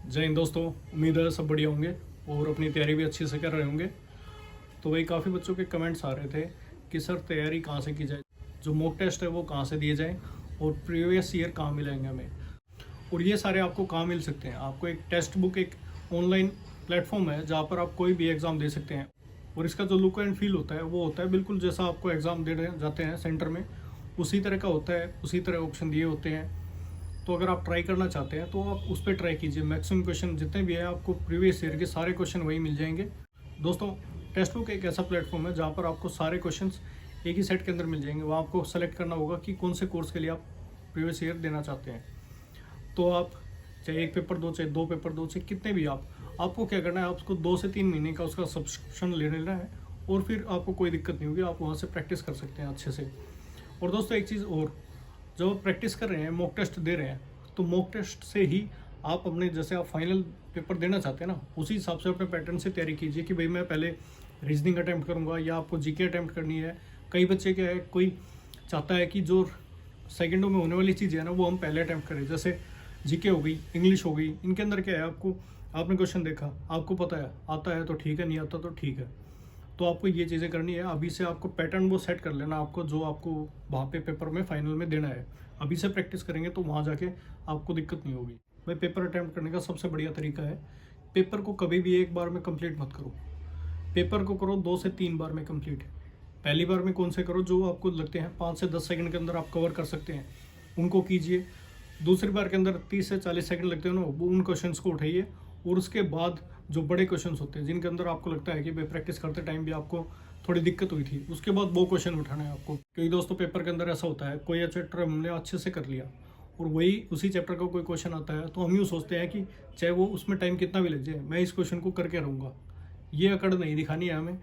जय हिंद दोस्तों, उम्मीद है सब बढ़िया होंगे और अपनी तैयारी भी अच्छे से कर रहे होंगे। तो वही काफ़ी बच्चों के कमेंट्स आ रहे थे कि सर तैयारी कहाँ से की जाए, जो मॉक टेस्ट है वो कहाँ से दिए जाए और प्रीवियस ईयर कहाँ मिलेंगे हमें। और ये सारे आपको कहाँ मिल सकते हैं। आपको एक टेस्ट बुक, एक ऑनलाइन प्लेटफॉर्म है जहाँ पर आप कोई भी एग्ज़ाम दे सकते हैं। और इसका जो लुक एंड फील होता है वो होता है बिल्कुल जैसा आपको एग्ज़ाम दे जाते हैं सेंटर में, उसी तरह का होता है, उसी तरह ऑप्शन दिए होते हैं। तो अगर आप ट्राई करना चाहते हैं तो आप उस पर ट्राई कीजिए। मैक्सिमम क्वेश्चन जितने भी हैं आपको प्रीवियस ईयर के सारे क्वेश्चन वही मिल जाएंगे। दोस्तों, टेस्ट बुक एक ऐसा प्लेटफॉर्म है जहाँ पर आपको सारे क्वेश्चंस एक ही सेट के अंदर मिल जाएंगे। वहाँ आपको सेलेक्ट करना होगा कि कौन से कोर्स के लिए आप प्रीवियस ईयर देना चाहते हैं। तो आप चाहे एक पेपर दो, चाहे दो पेपर दो, चाहे कितने भी आपको क्या करना है, आपको 2 से 3 महीने का उसका सब्सक्रिप्शन ले लेना है और फिर आपको कोई दिक्कत नहीं होगी। आप वहाँ से प्रैक्टिस कर सकते हैं अच्छे से। और दोस्तों एक चीज़ और, जब आप प्रैक्टिस कर रहे हैं, मॉक टेस्ट दे रहे हैं, तो मॉक टेस्ट से ही आप अपने, जैसे आप फाइनल पेपर देना चाहते हैं ना, उसी हिसाब से अपने पैटर्न से तैयारी कीजिए कि भाई मैं पहले रीजनिंग अटैम्प्ट करूँगा या आपको जीके अटैम्प्ट करनी है। कई बच्चे क्या है, कोई चाहता है कि जो सेकंडों में होने वाली चीज़ें है ना वो हम पहले अटैम्प्ट करें। जैसे जीके हो गई, इंग्लिश हो गई, इनके अंदर क्या है, आपने क्वेश्चन देखा, आपको पता है, आता है तो ठीक है, नहीं आता तो ठीक है। तो आपको ये चीज़ें करनी है। अभी से आपको पैटर्न वो सेट कर लेना, आपको जो आपको वहाँ पे पेपर में फाइनल में देना है। अभी से प्रैक्टिस करेंगे तो वहाँ जाके आपको दिक्कत नहीं होगी। भाई पेपर अटैम्प्ट करने का सबसे बढ़िया तरीका है, पेपर को कभी भी एक बार में कंप्लीट मत करो। पेपर को करो 2 से 3 बार में कंप्लीट। पहली बार में कौन से करो, जो आपको लगते हैं 5 से 10 सेकंड के अंदर आप कवर कर सकते हैं, उनको कीजिए। दूसरी बार के अंदर 30 से 40 सेकंड लगते हैं ना, वो उन क्वेश्चंस को उठाइए। और उसके बाद जो बड़े क्वेश्चंस होते हैं जिनके अंदर आपको लगता है कि भाई प्रैक्टिस करते टाइम भी आपको थोड़ी दिक्कत हुई थी, उसके बाद वो क्वेश्चन उठाना है आपको। क्योंकि दोस्तों पेपर के अंदर ऐसा होता है, कोई चैप्टर हमने अच्छे से कर लिया और वही उसी चैप्टर का कोई क्वेश्चन आता है, तो हम यूँ सोचते हैं कि चाहे वो उसमें टाइम कितना भी लग जाए, मैं इस क्वेश्चन को करके रहूँगा। ये अकड़ नहीं दिखानी है हमें।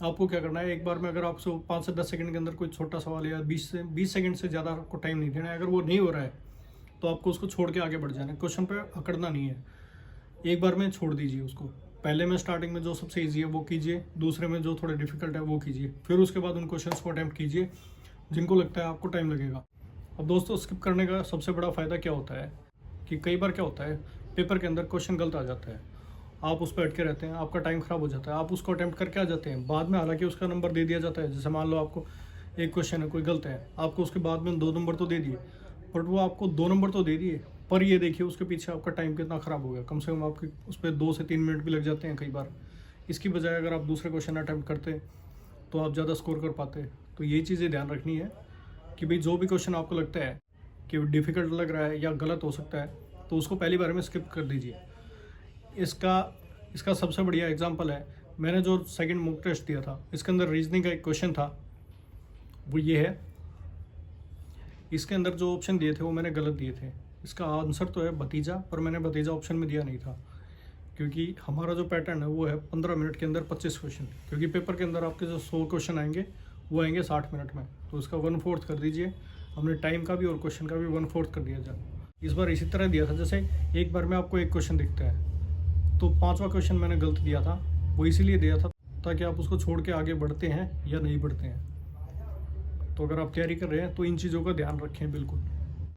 आपको क्या करना है, एक बार में अगर आपसे 5 से 10 सेकंड के अंदर कोई छोटा सवाल या 20 सेकंड से ज़्यादा आपको टाइम नहीं देना है, अगर वो नहीं हो रहा है तो आपको उसको छोड़ के आगे बढ़ जाना है। क्वेश्चन पे अकड़ना नहीं है, एक बार में छोड़ दीजिए उसको। पहले में स्टार्टिंग में जो सबसे ईजी है वो कीजिए, दूसरे में जो थोड़े डिफिकल्ट है वो कीजिए, फिर उसके बाद उन क्वेश्चंस को अटैम्प्ट कीजिए जिनको लगता है आपको टाइम लगेगा। अब दोस्तों स्किप करने का सबसे बड़ा फ़ायदा क्या होता है कि कई बार क्या होता है, पेपर के अंदर क्वेश्चन गलत आ जाता है, आप उस पर अटके रहते हैं, आपका टाइम ख़राब हो जाता है, आप उसको अटैम्प्ट करके आ जाते हैं, बाद में हालांकि उसका नंबर दे दिया जाता है। जैसे मान लो आपको एक क्वेश्चन है, कोई गलत है, आपको उसके बाद में 2 नंबर तो दे दिए, बट वो आपको 2 नंबर तो दे दिए, पर ये देखिए उसके पीछे आपका टाइम कितना ख़राब हो गया। कम से कम आपके उस पर 2 से 3 मिनट भी लग जाते हैं कई बार। इसकी बजाय अगर आप दूसरे क्वेश्चन अटैम्प्ट करते तो आप ज़्यादा स्कोर कर पाते। तो ये चीज़ें ध्यान रखनी है कि भाई जो भी क्वेश्चन आपको लगता है कि डिफ़िकल्ट लग रहा है या गलत हो सकता है, तो उसको पहली बार में स्किप कर दीजिए। इसका सबसे बढ़िया एग्जांपल है, मैंने जो सेकंड मॉक टेस्ट दिया था, इसके अंदर रीजनिंग का एक क्वेश्चन था, वो ये है। इसके अंदर जो ऑप्शन दिए थे वो मैंने गलत दिए थे। इसका आंसर तो है भतीजा, पर मैंने भतीजा ऑप्शन में दिया नहीं था, क्योंकि हमारा जो पैटर्न है वो है 15 मिनट के अंदर 25 क्वेश्चन। क्योंकि पेपर के अंदर आपके जो 100 क्वेश्चन आएंगे वो आएंगे 60 मिनट में, तो इसका 1/4 कर दीजिए। हमने टाइम का भी और क्वेश्चन का भी 1/4 कर दिया जाए। इस बार इसी तरह दिया था, जैसे एक बार में आपको एक क्वेश्चन दिखता है, तो 5वां क्वेश्चन मैंने गलत दिया था। वो इसीलिए दिया था ताकि आप उसको छोड़ के आगे बढ़ते हैं या नहीं बढ़ते हैं। तो अगर आप तैयारी कर रहे हैं तो इन चीज़ों का ध्यान रखें बिल्कुल।